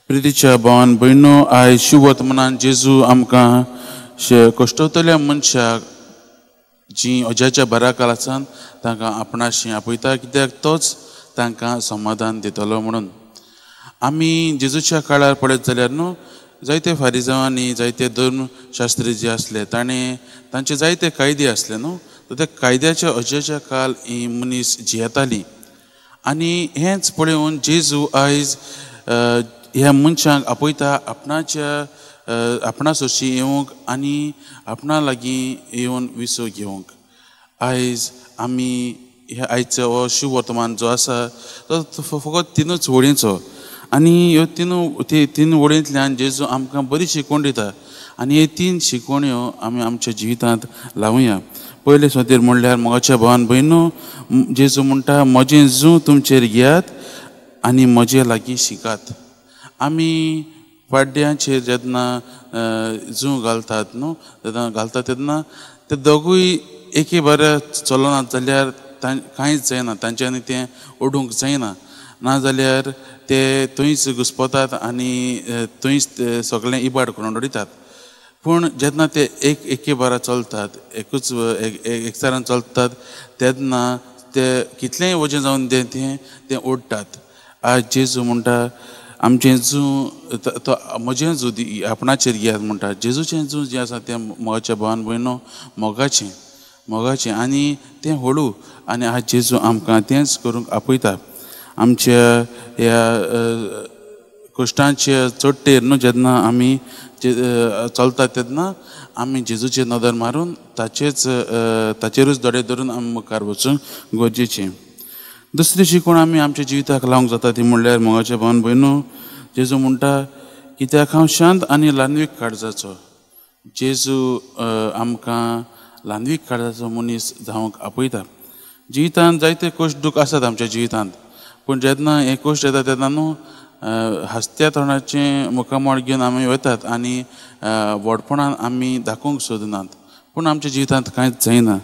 प्रितीच्या भावान भयणो, आयज शुभ वर्तमानान जेजू आमकां कश्टवतल्या मनशाक जी अजाच्या बऱ्या काळासान तांकां आपणाशी आपयता, कित्याक तोच तांकां समाधान दितलो म्हणून. आमी जेजूच्या काळार पळयत जाल्यार न्हू, जायते फारिजांव आनी जायते धर्मशास्त्री जे आसले तांचे जायते कायदे आसले न्हू. त्या कायद्याच्या अजाच्या काळ ही मनीस जियेताली आनी हेंच पळोवन जेजू आयज ह्या मनशांक आपयता आपणा सोशी येवंक आनी आपणा लागीं येवन विसो घेवंक. आयज आमी आयचो हो शुभ वर्तमान जो आसा तो फकत तिनूच वळींचो आनी ह्यो तीन वळींतल्यान जेजू आमकां बरी शिकवण दिता आनी हे 3 शिकवण्यो आमी आमच्या जिवितांत लावया. पयले सुवातेर म्हणल्यार मोगाच्या भावान भयणो, जेजू म्हणटा म्हजें जूं तुमचेर घेयात आनी म्हजे लागीं शिकात. आमी पाड्ड्यांचेर जेन्ना जूं घालतात न्हू तेन्ना ते दोगूय एके बरें चलनात जाल्यार कांयच जायना, तांच्यांनी तें ओडूंक जायना. नाजाल्यार ते थंयच घुस्पतात आनी थंयच सगळें इबाड करून उडयतात. पूण जेन्ना ते एके बारा चलतात, एकचारान चलतात तेन्ना ते कितलेंय वजें जावन तें ओडटात. आज जेजू म्हणटा आमचें जूं तो म्हजें जूं आपणाचेर घेयात म्हणटा. जेजूचें जूं जें आसा तें मोगाच्या भावान भयणो मोगाचें आनी तें हळू आनी आज जेजू आमकां तेंच करूंक आपयता. आमच्या ह्या कश्टांच्या चडटेर न्हू जेन्ना आमी चलतात तेन्ना आमी जेजूचेर नदर मारून ताचेरूच दोळे धरून आमी मुखार वचूंक गरजेचें. दुसरी शिकवण आमी आमच्या जिविताक लावंक जाता ती म्हणल्यार मोगाच्या भावान भयणो, जेजू म्हणटा कित्याक हांव शांत आनी ल्हानवीक काळजाचो. जेजू आमकां ल्हानवीक काळजाचो मनीस जावंक आपयता. जिवितांत जायते कश्ट दूख आसात आमच्या जिवितांत, पूण जेन्ना हे कश्ट येता तेन्ना न्हू हांसत्या तोंडाचें मुखामोळ घेवन आमी वतात आनी व्हडपणान आमी दाखोवंक सोदनात, पूण आमच्या जिवितांत कांयच जायना.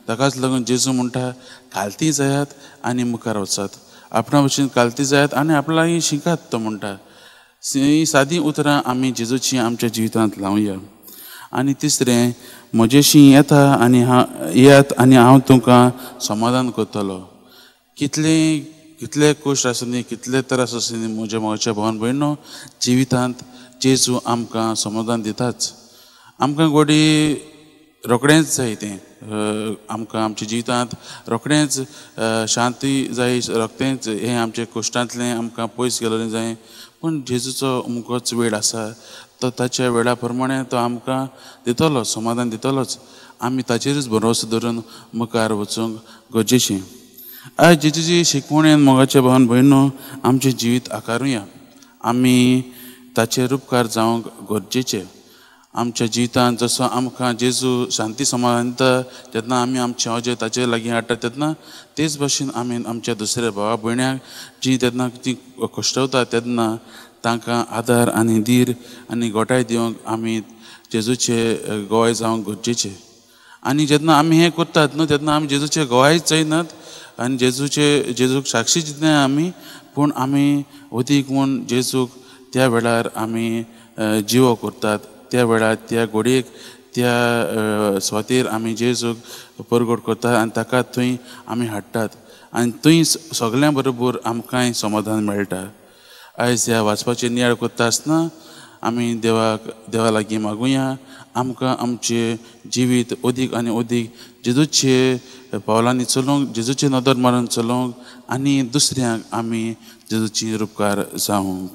ताकाच लागून जेजू म्हणटा कालती जायात आनी मुखार वचात. आपणा भशेन कालती जायात आनी आपणा लागीं शिकात. तो म्हणटा ही सादी उतरां आमी जेजूची आमच्या जिवितांत लावया. आनी तिसरें, म्हजेशी येयात आनी हांव तुमकां समाधान करतलो. कितले कश्ट आसूं कितले त्रास आसूं म्हज्या मोगाच्या भावान भयणो, जिवितांत जेजू आमकां समाधान दिताच. आमकां घोडी रोखडेंच जाय तें आमकां आमच्या जिवितांत रोखडेंच शांती जाय, रोखडेंच हें आमच्या कश्टांतलें आमकां पयस गेलेलें जाय. पूण जेजूचो मुखोच वेळ आसा, तो ताच्या वेळा प्रमाणें तो आमकां दितलो, समाधान दितलोच. आमी ताचेरूच भरोसो धरून मुखार वचूंक गरजेचें. आयज जेजूची शिकवणेन मोगाच्या भावान भयणो आमचें जिवीत आकारूया. आमी ताचेर उपकार जावंक गरजेचे. आमच्या जिवितांत जसो आमकां जेजू शांती समाधान दिता जेन्ना आमी आमचें ओजें ताचे लागीं हाडटा तेन्ना तेच भशेन आमी आमच्या दुसऱ्या भावा भयण्याक जी तेन्ना ती कश्टवता तेन्ना तांकां आदार आनी धीर आनी घोटाय दिवंक आमी जेजूचे गोवाय जावंक गरजेचें. आनी जेन्ना आमी हें करतात न्हू तेन्ना आमी जेजूचे गोवायच जायनात आनी जेजूक साक्षी दिनाय आमी, पूण आमी अदीक म्हूण जेजूक त्या वेळार आमी जिवो करतात. त्या वेळार त्या घोडयेक त्या सुवातेर आमी जेजूक परगट करतात आनी ताका थंय आमी हाडटात आनी थंय सगळ्यां बरोबर आमकांय समाधान मेळटा. आयज ह्या वाचपाचेर नियाळ करता आसतना आमी देवा लागीं मागुया आमकां आमचें जिवीत अदीक आनी अदीक जेजूचे पावलांनी चलोवंक, जेजूचे नदर मारून चलोवंक आनी दुसऱ्यांक आमी जेजूची उपकार जावंक.